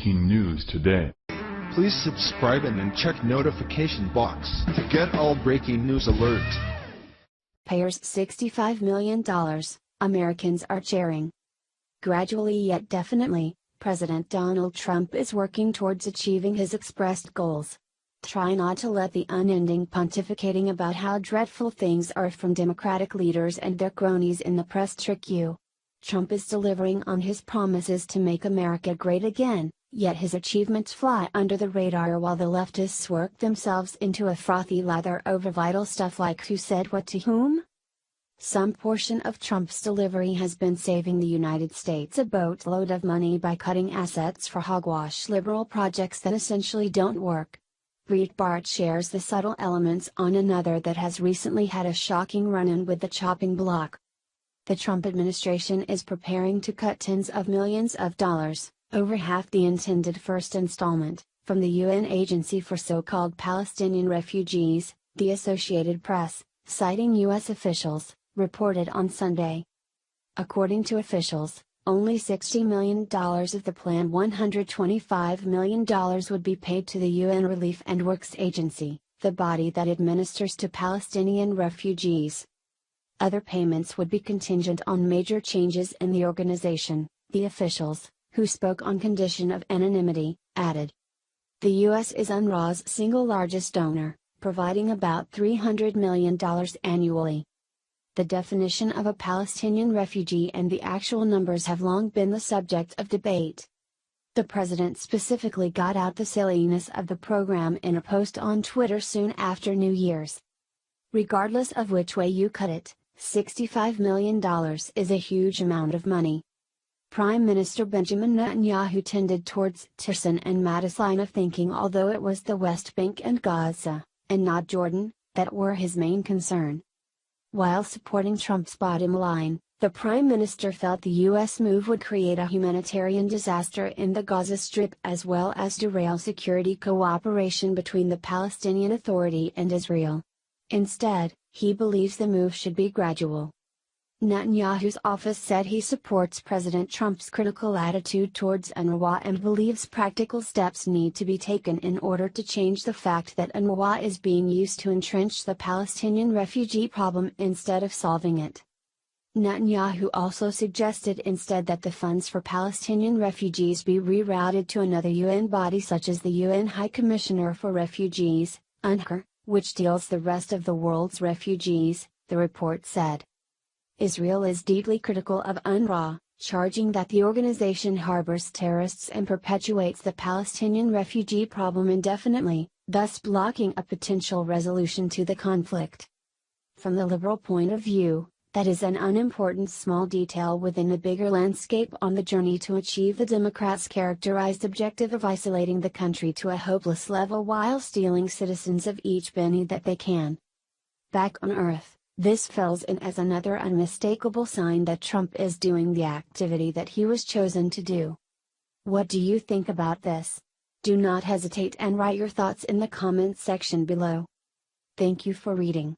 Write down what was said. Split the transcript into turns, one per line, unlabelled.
breaking news today.
Please subscribe and then check notification box to get all breaking news alerts.
Payers $65 million, Americans are cheering. Gradually yet definitely, President Donald Trump is working towards achieving his expressed goals. Try not to let the unending pontificating about how dreadful things are from Democratic leaders and their cronies in the press trick you. Trump is delivering on his promises to make America great again, yet his achievements fly under the radar while the leftists work themselves into a frothy lather over vital stuff like who said what to whom? Some portion of Trump's delivery has been saving the United States a boatload of money by cutting assets for hogwash liberal projects that essentially don't work. Breitbart shares the subtle elements on another that has recently had a shocking run-in with the chopping block. The Trump administration is preparing to cut tens of millions of dollars, over half the intended first installment, from the UN Agency for So-Called Palestinian Refugees, the Associated Press, citing U.S. officials, reported on Sunday. According to officials, only $60 million of the planned $125 million would be paid to the UN Relief and Works Agency, the body that administers to Palestinian refugees. Other payments would be contingent on major changes in the organization, the officials, who spoke on condition of anonymity, added. The U.S. is UNRWA's single largest donor, providing about $300 million annually. The definition of a Palestinian refugee and the actual numbers have long been the subject of debate. The president specifically got out the silliness of the program in a post on Twitter soon after New Year's. Regardless of which way you cut it, $65 million is a huge amount of money. Prime Minister Benjamin Netanyahu tended towards Tirzan and Mattis' line of thinking, although it was the West Bank and Gaza, and not Jordan, that were his main concern. While supporting Trump's bottom line, the Prime Minister felt the U.S. move would create a humanitarian disaster in the Gaza Strip as well as derail security cooperation between the Palestinian Authority and Israel. Instead, he believes the move should be gradual. Netanyahu's office said he supports President Trump's critical attitude towards UNRWA and believes practical steps need to be taken in order to change the fact that UNRWA is being used to entrench the Palestinian refugee problem instead of solving it. Netanyahu also suggested instead that the funds for Palestinian refugees be rerouted to another UN body such as the UN High Commissioner for Refugees, UNHCR, which deals the rest of the world's refugees, the report said. Israel is deeply critical of UNRWA, charging that the organization harbors terrorists and perpetuates the Palestinian refugee problem indefinitely, thus blocking a potential resolution to the conflict. From the liberal point of view, that is an unimportant small detail within the bigger landscape on the journey to achieve the Democrats' characterized objective of isolating the country to a hopeless level while stealing citizens of each penny that they can. Back on Earth, this falls in as another unmistakable sign that Trump is doing the activity that he was chosen to do. What do you think about this? Do not hesitate and write your thoughts in the comments section below. Thank you for reading.